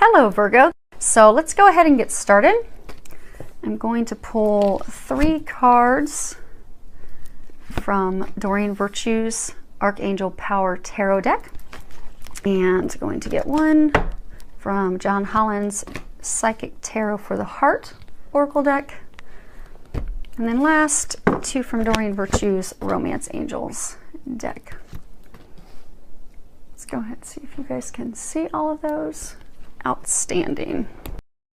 Hello Virgo. So let's go ahead and get started. I'm going to pull 3 cards from Doreen Virtue's Archangel Power Tarot deck, and going to get one from John Holland's Psychic Tarot for the Heart Oracle deck, and then last 2 from Doreen Virtue's Romance Angels deck. Let's go ahead and see if you guys can see all of those. Outstanding.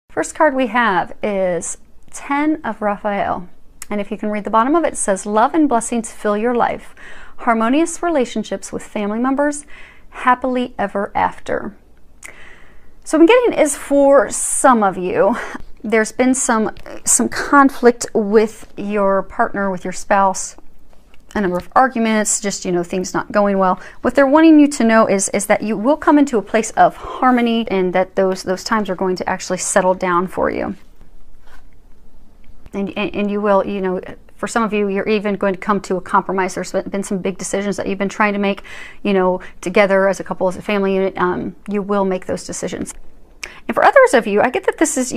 First card we have is 10 of Raphael, and if you can read the bottom of it, it says love and blessings fill your life, harmonious relationships with family members, happily ever after. So what I'm getting is, for some of you, there's been some conflict with your partner, with your spouse, a number of arguments, just, things not going well. What they're wanting you to know is that you will come into a place of harmony, and that those times are going to actually settle down for you. And you will, for some of you, you're even going to come to a compromise. There's been some big decisions that you've been trying to make, together as a couple, as a family unit. You will make those decisions. And for others of you, I get that this is,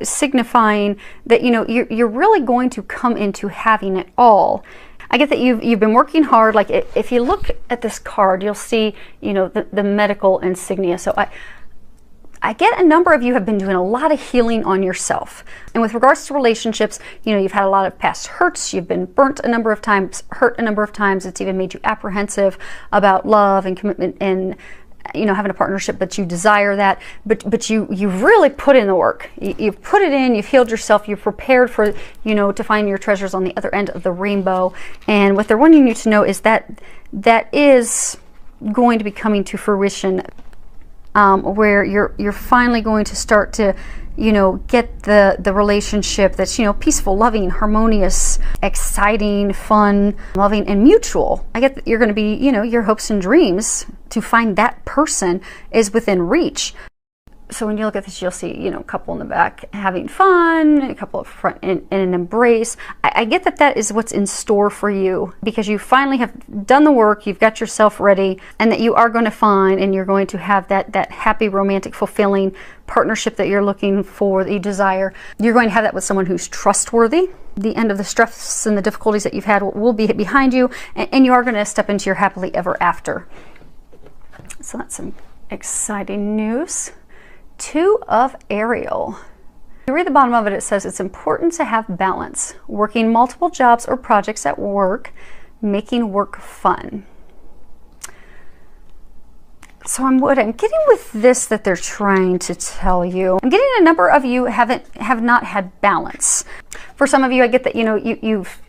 signifying that, you're really going to come into having it all. I get that you've been working hard. Like, if you look at this card, you'll see, the medical insignia. So I get a number of you have been doing a lot of healing on yourself. And with regards to relationships, you've had a lot of past hurts. You've been burnt a number of times, hurt a number of times. It's even made you apprehensive about love and commitment and, having a partnership, but you desire that. But you've really put in the work. You've put it in, you've healed yourself, you've prepared for, to find your treasures on the other end of the rainbow. And what they're wanting you to know is that is going to be coming to fruition, where you're finally going to start to, get the relationship that's, peaceful, loving, harmonious, exciting, fun, loving, and mutual. I get that you're going to be, your hopes and dreams to find that person is within reach. So when you look at this, you'll see, a couple in the back having fun, a couple up front in an embrace. I get that is what's in store for you, because you finally have done the work, you've got yourself ready, and that you are going to find, and you're going to have that happy, romantic, fulfilling partnership that you're looking for, that you desire. You're going to have that with someone who's trustworthy. The end of the stress and the difficulties that you've had will be behind you, and you are going to step into your happily ever after. So that's some exciting news. 2 of Ariel. You read the bottom of it, it says it's important to have balance, working multiple jobs or projects at work, making work fun. So what I'm getting with this that they're trying to tell you, I'm getting a number of you have not had balance. For some of you, I get that you've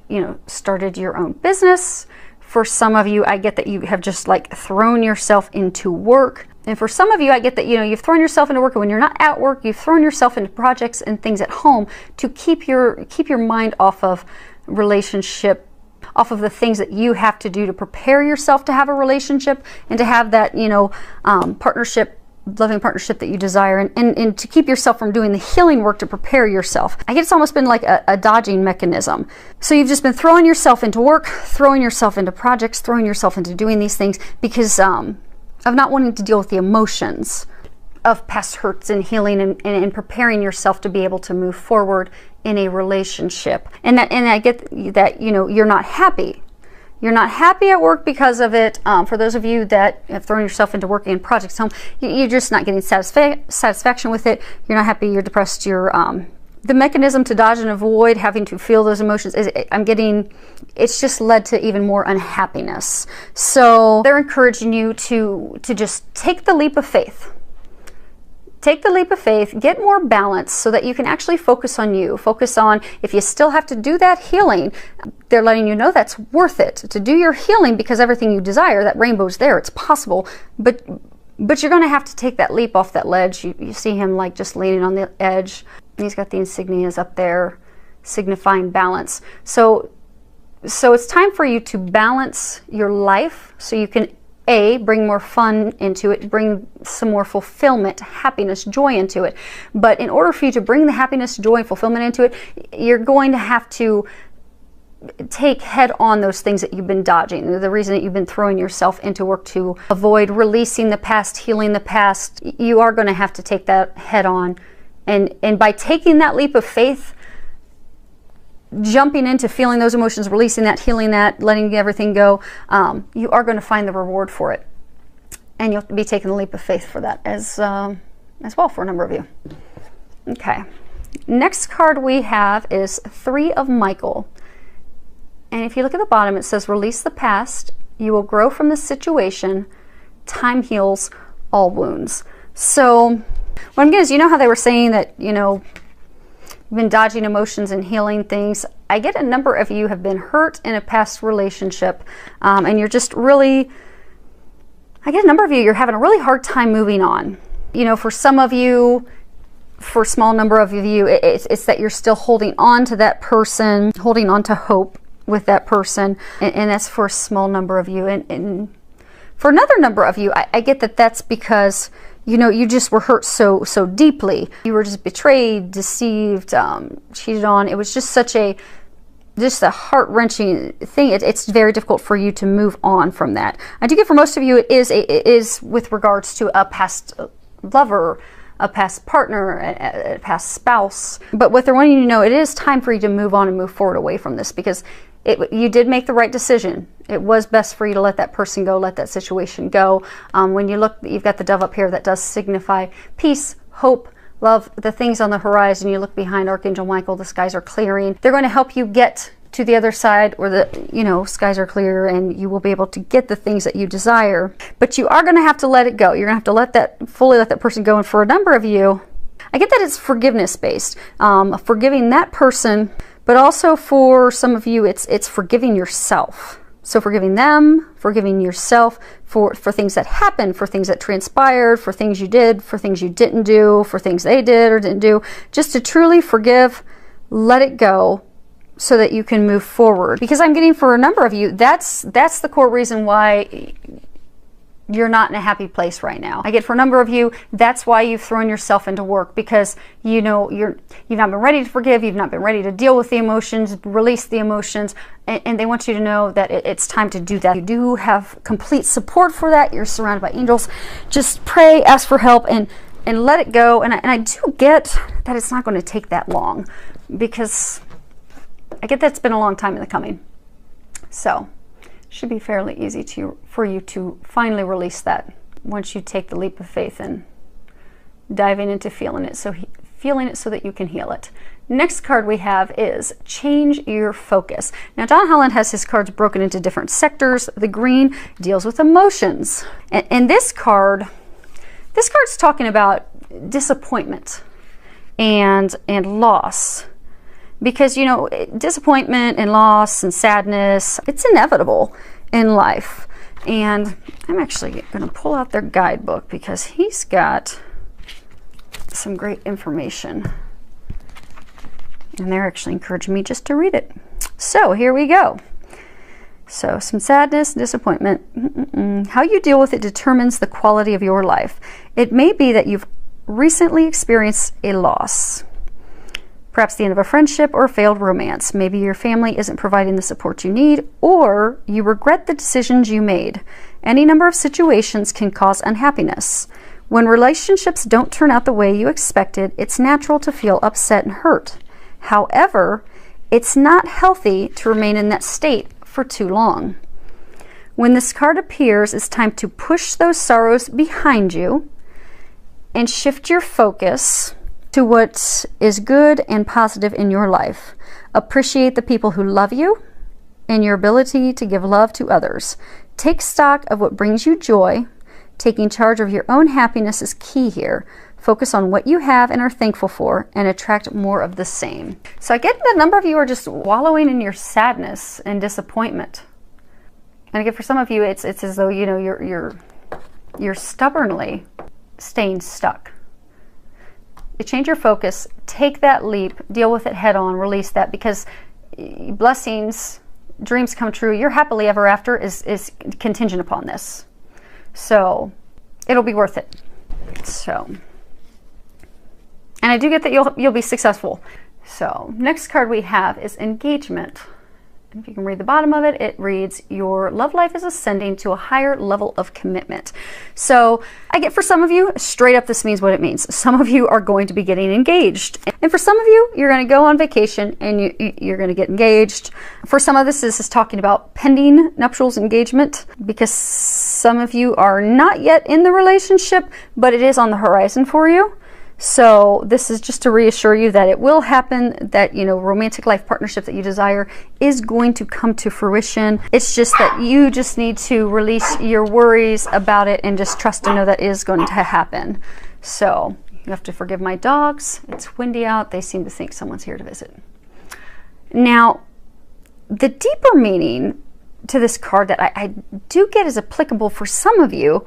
started your own business. For some of you, I get that you have just thrown yourself into work. And for some of you, I get that you've thrown yourself into work, and when you're not at work, you've thrown yourself into projects and things at home to keep your mind off of relationship, off of the things that you have to do to prepare yourself to have a relationship and to have that partnership, loving partnership that you desire, and to keep yourself from doing the healing work to prepare yourself. I guess it's almost been like a dodging mechanism. So you've just been throwing yourself into work, throwing yourself into projects, throwing yourself into doing these things because of not wanting to deal with the emotions of past hurts and healing, and preparing yourself to be able to move forward in a relationship. And I get that you're not happy. You're not happy at work because of it. For those of you that have thrown yourself into working in projects home, you're just not getting satisfaction with it. You're not happy. You're depressed. You're the mechanism to dodge and avoid having to feel those emotions is, it's just led to even more unhappiness. So they're encouraging you to just take the leap of faith. Take the leap of faith, get more balance so that you can actually focus on you. Focus on, if you still have to do that healing, they're letting you know that's worth it to do your healing, because everything you desire, that rainbow's there, it's possible. But you're going to have to take that leap off that ledge. You see him just leaning on the edge. He's got the insignias up there signifying balance. So it's time for you to balance your life so you can bring more fun into it, bring some more fulfillment, happiness, joy into it. But in order for you to bring the happiness, joy, and fulfillment into it, you're going to have to take head on those things that you've been dodging, the reason that you've been throwing yourself into work to avoid releasing the past, healing the past. You are going to have to take that head on. And by taking that leap of faith, jumping into feeling those emotions, releasing that, healing that, letting everything go, you are going to find the reward for it. And you'll be taking the leap of faith for that as well for a number of you. Okay. Next card we have is 3 of Michael. And if you look at the bottom, it says, release the past. You will grow from the situation. Time heals all wounds. So what I'm getting is, you know how they were saying that, you've been dodging emotions and healing things. I get a number of you have been hurt in a past relationship, and you're just really, I get a number of you, you're having a really hard time moving on. For some of you, for a small number of you, it's that you're still holding on to that person, holding on to hope with that person, and that's for a small number of you. And for another number of you, I get that that's because you just were hurt so deeply. You were just betrayed, deceived, cheated on. It was just a heart-wrenching thing. It's very difficult for you to move on from that. I do get for most of you, it is with regards to a past lover, a past partner, a past spouse. But what they're wanting you to know, it is time for you to move on and move forward away from this, because you did make the right decision. It was best for you to let that person go, let that situation go. When you look, you've got the dove up here that does signify peace, hope, love, the things on the horizon. You look behind Archangel Michael, the skies are clearing. They're going to help you get to the other side, or the skies are clear, and you will be able to get the things that you desire. But you are going to have to let it go. You're going to have to fully let that person go. And for a number of you, I get that it's forgiveness based, forgiving that person, but also for some of you, it's forgiving yourself. So forgiving them, forgiving yourself for things that happened, for things that transpired, for things you did, for things you didn't do, for things they did or didn't do. Just to truly forgive, let it go, so that you can move forward. Because I'm getting for a number of you, that's the core reason why you're not in a happy place right now. I get for a number of you, that's why you've thrown yourself into work, because you've not been ready to forgive, you've not been ready to deal with the emotions, release the emotions, and they want you to know that it's time to do that. You do have complete support for that. You're surrounded by angels. Just pray, ask for help, and let it go. And I do get that it's not going to take that long, because I get that's been a long time in the coming. So it should be fairly easy for you to finally release that once you take the leap of faith and diving into feeling it so that you can heal it. Next card we have is change your focus. Now, Don Holland has his cards broken into different sectors. The green deals with emotions. And this card's talking about disappointment and loss. Because, disappointment and loss and sadness, it's inevitable in life. And I'm actually going to pull out their guidebook, because he's got some great information. And they're actually encouraging me just to read it. So here we go. So some sadness, disappointment. How you deal with it determines the quality of your life. It may be that you've recently experienced a loss. Perhaps the end of a friendship or a failed romance. Maybe your family isn't providing the support you need, or you regret the decisions you made. Any number of situations can cause unhappiness. When relationships don't turn out the way you expected, it's natural to feel upset and hurt. However, it's not healthy to remain in that state for too long. When this card appears, it's time to push those sorrows behind you and shift your focus to what is good and positive in your life. Appreciate the people who love you and your ability to give love to others. Take stock of what brings you joy. Taking charge of your own happiness is key here. Focus on what you have and are thankful for, and attract more of the same. So I get that a number of you are just wallowing in your sadness and disappointment. And again, for some of you, it's as though you're stubbornly staying stuck. Change your focus, take that leap, deal with it head on, release that, because blessings, dreams come true. Your happily ever after is contingent upon this. So it'll be worth it. So, and I do get that you'll be successful. So next card we have is engagement. if you can read the bottom of it, it reads, your love life is ascending to a higher level of commitment. So I get, for some of you, straight up, this means what it means. Some of you are going to be getting engaged. And for some of you, you're going to go on vacation and you're going to get engaged. For some of this is talking about pending nuptials engagement, because some of you are not yet in the relationship, but it is on the horizon for you. So this is just to reassure you that it will happen, that, you know, romantic life partnership that you desire is going to come to fruition. It's just that you just need to release your worries about it and just trust and know that is going to happen. So you have to forgive my dogs. It's windy out. They seem to think someone's here to visit. Now, the deeper meaning to this card that I do get is applicable for some of you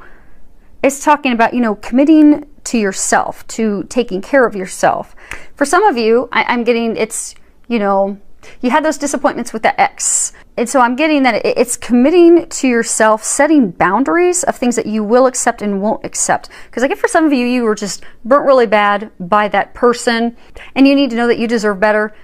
is talking about, you know, committing to yourself, to taking care of yourself. For some of you, I'm getting, it's, you know, you had those disappointments with the ex. And so I'm getting that it's committing to yourself, setting boundaries of things that you will accept and won't accept. Because I get for some of you, you were just burnt really bad by that person, and you need to know that you deserve better,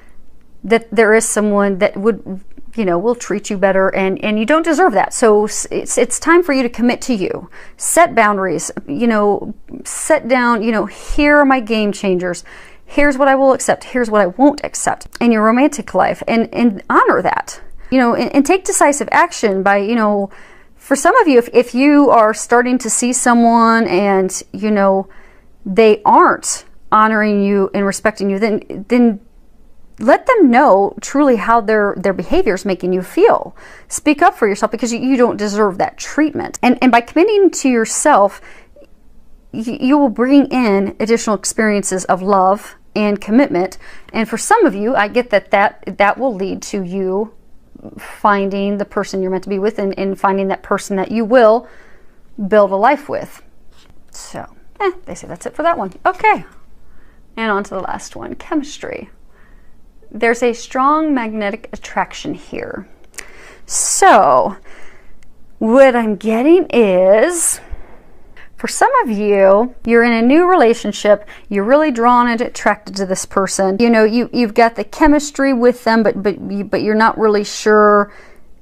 that there is someone that would, you know, will treat you better, and you don't deserve that. So it's time for you to commit to you. Set boundaries, you know, set down, you know, here are my game changers. Here's what I will accept. Here's what I won't accept in your romantic life, and honor that, you know, and take decisive action by, you know, for some of you, if you are starting to see someone and, you know, they aren't honoring you and respecting you, then let them know truly how their behavior is making you feel. Speak up for yourself, because you don't deserve that treatment. And by committing to yourself, you will bring in additional experiences of love and commitment. And for some of you, I get that will lead to you finding the person you're meant to be with, and finding that person that you will build a life with. So, they say that's it for that one. Okay. And on to the last one, chemistry. There's a strong magnetic attraction here. So what I'm getting is, for some of you, you're in a new relationship, you're really drawn and attracted to this person. You know, you've got the chemistry with them, but you're not really sure,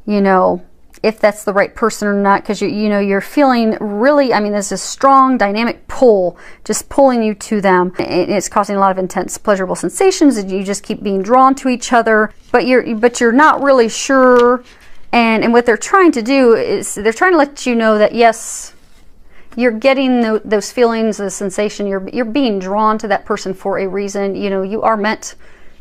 you know, if that's the right person or not, because you know, you're feeling really, I mean, there's this strong dynamic pull just pulling you to them. It's causing a lot of intense pleasurable sensations, and you just keep being drawn to each other, but you're not really sure. And what they're trying to do is they're trying to let you know that yes, you're getting those feelings, the sensation, you're being drawn to that person for a reason. You know, you are meant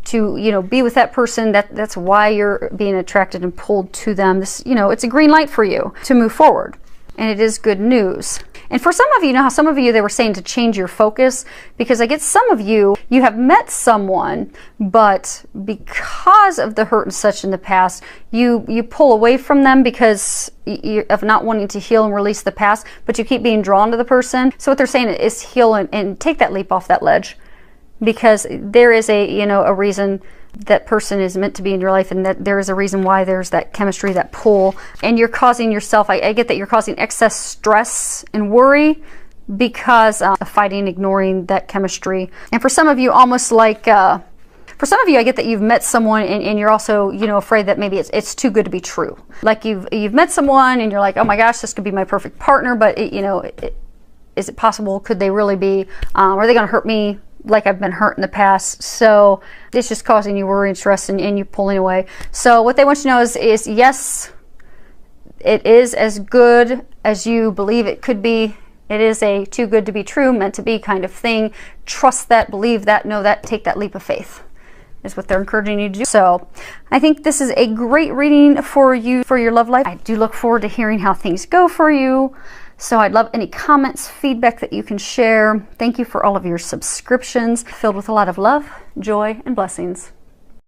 to, you know, be with that person. That's why you're being attracted and pulled to them. This, you know, it's a green light for you to move forward, and it is good news. And for some of you know how some of you, they were saying to change your focus, because I get some of you have met someone, but because of the hurt and such in the past, you pull away from them because of not wanting to heal and release the past, but you keep being drawn to the person. So what they're saying is heal and take that leap off that ledge, because there is a reason that person is meant to be in your life, and that there is a reason why there's that chemistry, that pull. And you're causing yourself, I get that you're causing excess stress and worry because of fighting, ignoring that chemistry. And for some of you, almost like, for some of you, I get that you've met someone and you're also, you know, afraid that maybe it's too good to be true. Like you've met someone and you're like, oh my gosh, this could be my perfect partner, but is it possible? Could they really be? Are they going to hurt me like I've been hurt in the past? So it's just causing you worry and stress, and you pulling away. So what they want you to know is yes, it is as good as you believe it could be. It is a too good to be true, meant to be kind of thing. Trust that, believe that, know that, take that leap of faith is what they're encouraging you to do. So I think this is a great reading for you, for your love life. I do look forward to hearing how things go for you. So I'd love any comments, feedback that you can share. Thank you for all of your subscriptions, filled with a lot of love, joy, and blessings.